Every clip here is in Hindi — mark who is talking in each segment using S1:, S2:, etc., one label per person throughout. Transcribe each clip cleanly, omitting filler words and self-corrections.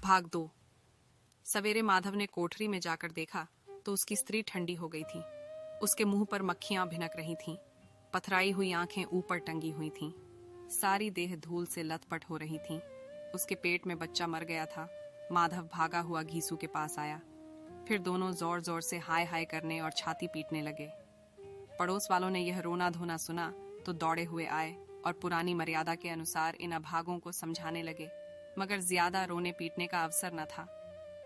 S1: भाग 2। सवेरे माधव ने कोठरी में जाकर देखा तो उसकी स्त्री ठंडी हो गई थी। उसके मुंह पर मक्खियां भिनक रही थीं। पथराई हुई आंखें ऊपर टंगी हुई थीं। सारी देह धूल से लथपथ हो रही थी। उसके पेट में बच्चा मर गया था। माधव भागा हुआ घीसू के पास आया। फिर दोनों जोर जोर से हाय हाय करने और छाती पीटने लगे। पड़ोस वालों ने यह रोना धोना सुना तो दौड़े हुए आए और पुरानी मर्यादा के अनुसार इन अभागों को समझाने लगे, मगर ज्यादा रोने पीटने का अवसर न था।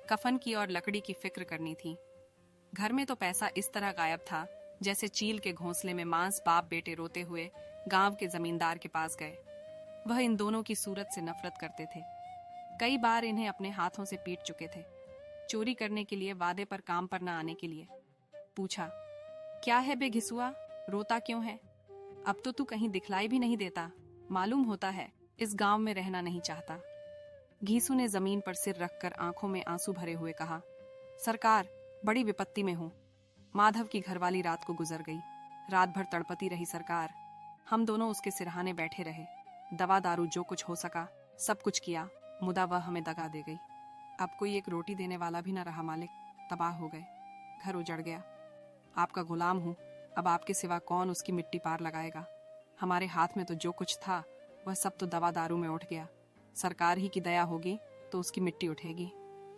S1: कफन की और लकड़ी की फिक्र करनी थी। घर में तो पैसा इस तरह गायब था जैसे चील के घोंसले में मांस बाप बेटे रोते हुए गांव के जमींदार के पास गए। वह इन दोनों की सूरत से नफरत करते थे। कई बार इन्हें अपने हाथों से पीट चुके थे, चोरी करने के लिए, वादे पर काम पर न आने के लिए। पूछा, क्या है बे घिसुआ, रोता क्यों है? अब तो तू कहीं दिखलाई भी नहीं देता। मालूम होता है इस गांव में रहना नहीं चाहता। घीसू ने जमीन पर सिर रखकर आंखों में आंसू भरे हुए कहा, सरकार, बड़ी विपत्ति में हूं। माधव की घरवाली रात को गुजर गई। रात भर तड़पती रही सरकार। हम दोनों उसके सिरहाने बैठे रहे। दवा दारू जो कुछ हो सका सब कुछ किया, मुदा वह हमें दगा दे गई। अब कोई एक रोटी देने वाला भी न रहा मालिक। तबाह हो गए, घर उजड़ गया। आपका गुलाम हूं, अब आपके सिवा कौन उसकी मिट्टी पार लगाएगा? हमारे हाथ में तो जो कुछ था वह सब तो दवा दारू में उठ गया। सरकार ही की दया होगी तो उसकी मिट्टी उठेगी।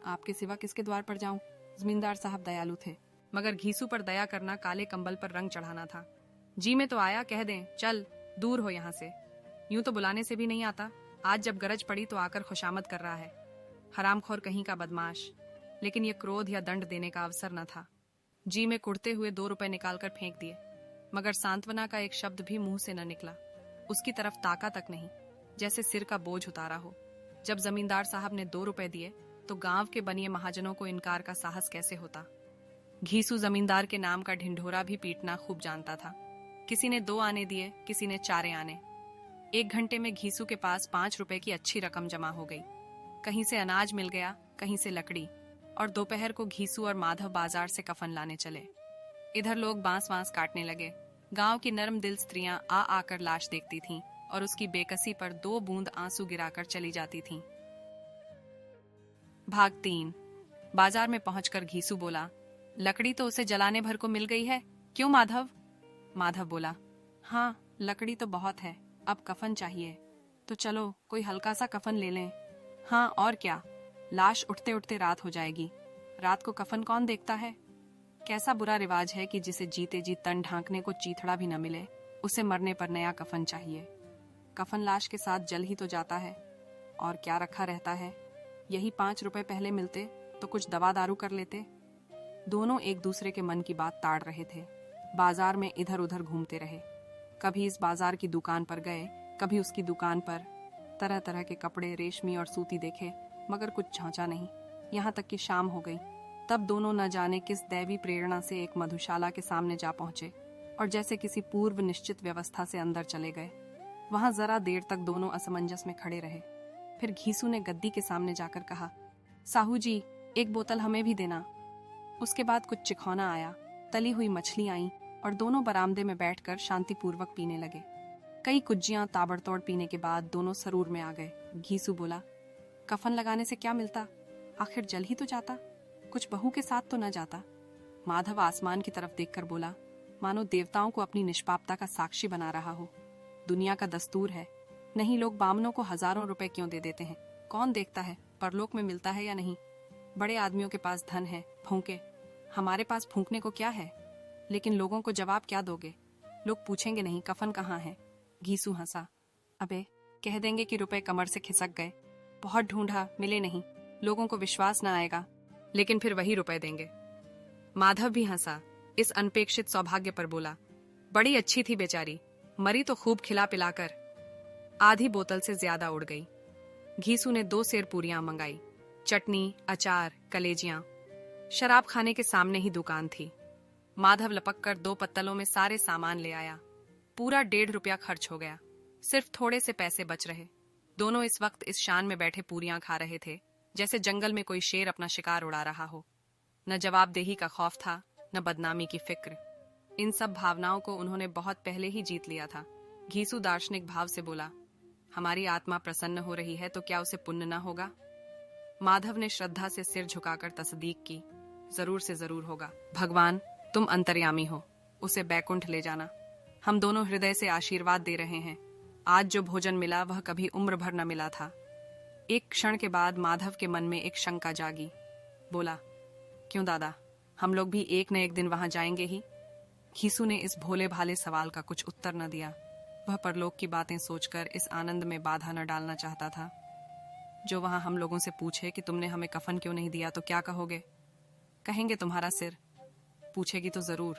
S1: आपके सिवा किसके द्वार पर जाऊं? जमींदार साहब दयालु थे, मगर घीसू पर दया करना काले कंबल पर रंग चढ़ाना था। जी में तो आया, कह दें चल दूर हो यहाँ से। यूं तो बुलाने से भी नहीं आता। आज जब गरज पड़ी तो आकर खुशामद कर रहा है। हरामखोर कहीं का बदमाश। लेकिन यह क्रोध या दंड देने का अवसर न था। जी में कुड़ते हुए 2 रुपए निकालकर फेंक दिए, मगर सांत्वना का एक शब्द भी मुंह से न निकला। उसकी तरफ ताका तक नहीं, जैसे सिर का बोझ उतारा हो। जब जमींदार साहब ने 2 रुपए दिए तो गांव के बनिए महाजनों को इनकार का साहस कैसे होता? घीसू जमींदार के नाम का ढिंढोरा भी पीटना खूब जानता था। किसी ने 2 आने दिए, किसी ने 4 आने। 1 घंटे में घीसू के पास 5 रुपए की अच्छी रकम जमा हो गई। कहीं से अनाज मिल गया, कहीं से लकड़ी, और दोपहर को घीसू और माधव बाजार से कफन लाने चले। इधर लोग बांस वांस काटने लगे। गांव की नरम दिल स्त्रियां आ आकर लाश देखती थीं और उसकी बेकसी पर 2 बूंद आंसू गिराकर चली जाती थीं। भाग 3। बाजार में पहुंचकर घीसू बोला, लकड़ी तो उसे जलाने भर को मिल गई है, क्यों माधव? माधव बोला, हाँ लकड़ी तो बहुत है, अब कफन चाहिए। तो चलो कोई हल्का सा कफन ले लें। हाँ और क्या, लाश उठते उठते रात हो जाएगी। रात को कफन कौन देखता है? कैसा बुरा रिवाज है कि जिसे जीते जी तन ढांकने को चीथड़ा भी न मिले, उसे मरने पर नया कफन चाहिए। कफन लाश के साथ जल ही तो जाता है, और क्या रखा रहता है? यही 5 रुपए पहले मिलते तो कुछ दवा दारू कर लेते। दोनों एक दूसरे के मन की बात ताड़ रहे थे। बाजार में इधर उधर घूमते रहे। कभी इस बाजार की दुकान पर गए, कभी उसकी दुकान पर। तरह तरह के कपड़े, रेशमी और सूती देखे, मगर कुछ झांचा नहीं। यहाँ तक कि शाम हो गई। तब दोनों न जाने किस दैवी प्रेरणा से एक मधुशाला के सामने जा पहुंचे और जैसे किसी पूर्व निश्चित व्यवस्था से अंदर चले गए। वहां जरा देर तक दोनों असमंजस में खड़े रहे। फिर घीसू ने गद्दी के सामने जाकर कहा, साहू जी, एक बोतल हमें भी देना। उसके बाद कुछ चिखौना आया, तली हुई मछली आई और दोनों बरामदे में बैठकर शांतिपूर्वक पीने लगे। कई कुज्जियां ताबड़तोड़ पीने के बाद दोनों सरूर में आ गए। घीसू बोला, कफन लगाने से क्या मिलता? आखिर जल ही तो जाता, कुछ बहू के साथ तो न जाता। माधव आसमान की तरफ देखकर बोला, मानो देवताओं को अपनी निष्पापता का साक्षी बना रहा हो। दुनिया का दस्तूर है, नहीं लोग बामनों को हजारों रुपए क्यों दे देते हैं? कौन देखता है परलोक में मिलता है या नहीं? बड़े आदमियों के पास धन है, फूंके। हमारे पास फूंकने को क्या है? लेकिन लोगों को जवाब क्या दोगे? लोग पूछेंगे नहीं कफन कहाँ है? घीसू हंसा, अबे कह देंगे कि रुपए कमर से खिसक गए, बहुत ढूंढा मिले नहीं, लोगों को विश्वास न आएगा, लेकिन फिर वही रुपए देंगे। माधव भी हंसा, इस अनपेक्षित सौभाग्य पर बोला, बड़ी अच्छी थी बेचारी, मरी तो खूब खिला पिलाकर। आधी बोतल से ज्यादा उड़ गई। घीसू ने 2 सेर पूरियां मंगाई, चटनी, अचार, कलेजियां। शराब खाने के सामने ही दुकान थी। माधव लपककर 2 पत्तलों में सारे सामान ले आया। पूरा 1.5 रुपया खर्च हो गया। सिर्फ थोड़े से पैसे बच रहे। दोनों इस वक्त इस शान में बैठे पूरियां खा रहे थे जैसे जंगल में कोई शेर अपना शिकार उड़ा रहा हो। न जवाबदेही का खौफ था, न बदनामी की फिक्र। इन सब भावनाओं को उन्होंने बहुत पहले ही जीत लिया था। घीसू दार्शनिक भाव से बोला, हमारी आत्मा प्रसन्न हो रही है तो क्या उसे पुण्य न होगा? माधव ने श्रद्धा से सिर झुकाकर तस्दीक की। जरूर से जरूर होगा। भगवान, तुम अंतर्यामी हो, उसे बैकुंठ ले जाना। हम दोनों हृदय से आशीर्वाद दे रहे हैं। आज जो भोजन मिला वह कभी उम्र भर न मिला था। एक क्षण के बाद माधव के मन में एक शंका जागी। बोला, क्यों दादा, हम लोग भी एक न एक दिन वहां जाएंगे ही। घीसू ने इस भोले भाले सवाल का कुछ उत्तर न दिया। वह परलोक की बातें सोचकर इस आनंद में बाधा न डालना चाहता था। जो वहां हम लोगों से पूछे कि तुमने हमें कफन क्यों नहीं दिया तो क्या कहोगे? कहेंगे तुम्हारा सिर। पूछेगी तो जरूर।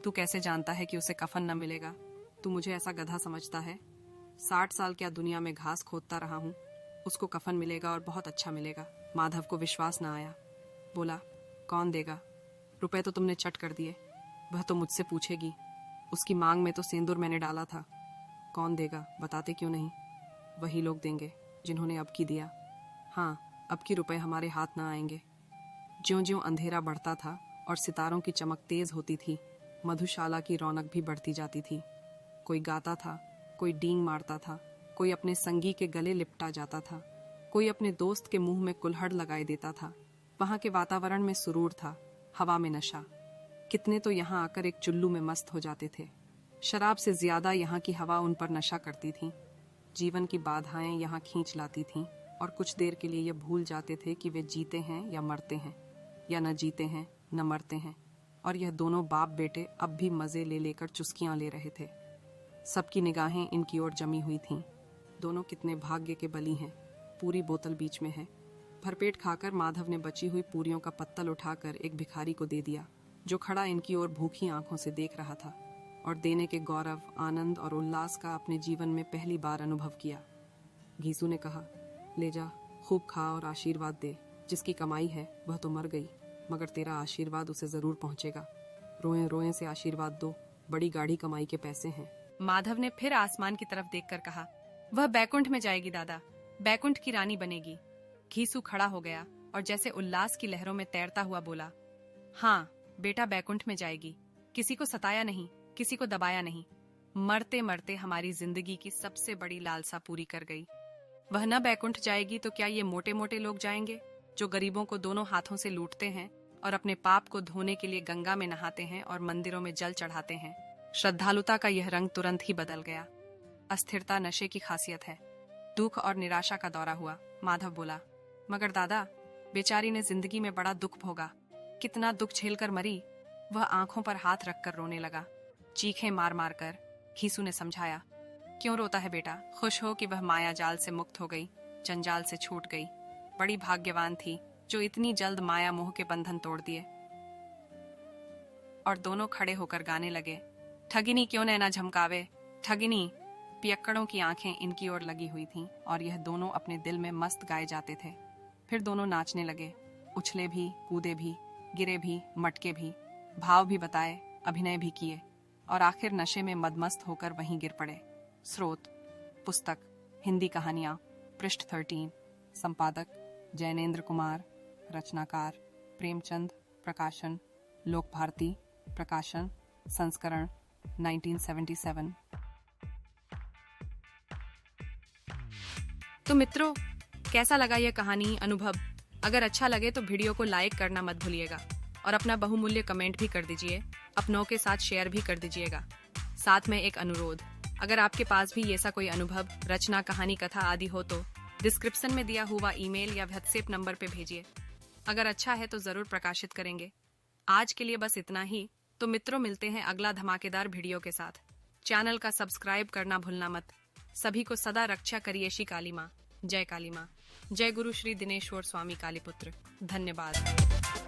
S1: तू कैसे जानता है कि उसे कफन न मिलेगा? तू मुझे ऐसा गधा समझता है? 60 साल क्या दुनिया में घास खोदता रहा हूं। उसको कफन मिलेगा और बहुत अच्छा मिलेगा। माधव को विश्वास न आया। बोला, कौन देगा? रुपए तो तुमने चट कर दिए। वह तो मुझसे पूछेगी। उसकी मांग में तो सिंदूर मैंने डाला था। कौन देगा? बताते क्यों नहीं? वही लोग देंगे जिन्होंने अब की दिया। हाँ, अब की रुपए हमारे हाथ ना आएंगे। ज्यों ज्यों अंधेरा बढ़ता था और सितारों की चमक तेज होती थी, मधुशाला की रौनक भी बढ़ती जाती थी। कोई गाता था, कोई डींग मारता था, कोई अपने संगी के गले लिपटा जाता था, कोई अपने दोस्त के मुंह में कुल्हड़ लगाए देता था। वहां के वातावरण में सुरूर था, हवा में नशा। कितने तो यहाँ आकर एक चुल्लू में मस्त हो जाते थे। शराब से ज्यादा यहाँ की हवा उन पर नशा करती थी। जीवन की बाधाएं यहाँ खींच लाती थीं और कुछ देर के लिए ये भूल जाते थे कि वे जीते हैं या मरते हैं, या न जीते हैं न मरते हैं। और यह दोनों बाप बेटे अब भी मजे ले लेकर चुस्कियां ले रहे थे। सबकी निगाहें इनकी ओर जमी हुई थीं। दोनों कितने भाग्य के बली हैं। पूरी बोतल बीच में है। भरपेट खाकर माधव ने बची हुई पूरियों का पत्तल उठाकर एक भिखारी को दे दिया, जो खड़ा इनकी ओर भूखी आंखों से देख रहा था और देने के गौरव, आनंद और उल्लास का अपने जीवन में पहली बार अनुभव किया। घीसू ने कहा, ले जा, खूब खा और आशीर्वाद दे। जिसकी कमाई है वह तो मर गई, मगर तेरा आशीर्वाद उसे जरूर पहुंचेगा। रोए रोए से आशीर्वाद दो, बड़ी गाढ़ी कमाई के पैसे हैं। माधव ने फिर आसमान की तरफ देखकर कहा, वह बैकुंठ में जाएगी दादा, बैकुंठ की रानी बनेगी। घीसू खड़ा हो गया और जैसे उल्लास की लहरों में तैरता हुआ बोला, हाँ बेटा, बैकुंठ में जाएगी। किसी को सताया नहीं, किसी को दबाया नहीं। मरते मरते हमारी जिंदगी की सबसे बड़ी लालसा पूरी कर गई। वह न बैकुंठ जाएगी तो क्या ये मोटे मोटे लोग जाएंगे, जो गरीबों को दोनों हाथों से लूटते हैं और अपने पाप को धोने के लिए गंगा में नहाते हैं और मंदिरों में जल चढ़ाते हैं। श्रद्धालुता का यह रंग तुरंत ही बदल गया। अस्थिरता नशे की खासियत है। दुख और निराशा का दौरा हुआ। माधव बोला, मगर दादा, बेचारी ने जिंदगी में बड़ा दुख भोगा, कितना दुख झेलकर मरी। वह आंखों पर हाथ रखकर रोने लगा, चीखें मार मार कर। घीसू ने समझाया, क्यों रोता है बेटा? खुश हो कि वह माया जाल से मुक्त हो गई, जंजाल से छूट गई। बड़ी भाग्यवान थी जो इतनी जल्द माया मोह के बंधन तोड़ दिए। और दोनों खड़े होकर गाने लगे, ठगिनी क्यों नैना झमकावे, ठगिनी। पियक्कड़ों की आंखें इनकी ओर लगी हुई थीं और यह दोनों अपने दिल में मस्त गाए जाते थे। फिर दोनों नाचने लगे, उछले भी, कूदे भी, गिरे भी, मटके भी, भाव भी बताए, अभिनय भी किए और आखिर नशे में मदमस्त होकर वहीं गिर पड़े। स्रोत: पुस्तक हिंदी कहानियां, पृष्ठ 13, संपादक जैनेन्द्र कुमार, रचनाकार प्रेमचंद, प्रकाशन लोक भारती, प्रकाशन संस्करण 1977। तो मित्रों, कैसा लगा यह कहानी, अनुभव? अगर अच्छा लगे तो वीडियो को लाइक करना मत भूलिएगा और अपना बहुमूल्य कमेंट भी कर दीजिए। अपनों के साथ शेयर भी कर दीजिएगा। साथ में एक अनुरोध, अगर आपके पास भी ऐसा कोई अनुभव, रचना, कहानी, कथा आदि हो तो डिस्क्रिप्शन में दिया हुआ ईमेल या व्हाट्सएप नंबर पे भेजिए। अगर अच्छा है तो जरूर प्रकाशित करेंगे। आज के लिए बस इतना ही। तो मित्रों, मिलते हैं अगला धमाकेदार वीडियो के साथ। चैनल का सब्सक्राइब करना भूलना मत। सभी को सदा रक्षा करिए श्री काली माँ। जय काली माँ। जय गुरु श्री दिनेश्वर स्वामी कालीपुत्र। धन्यवाद।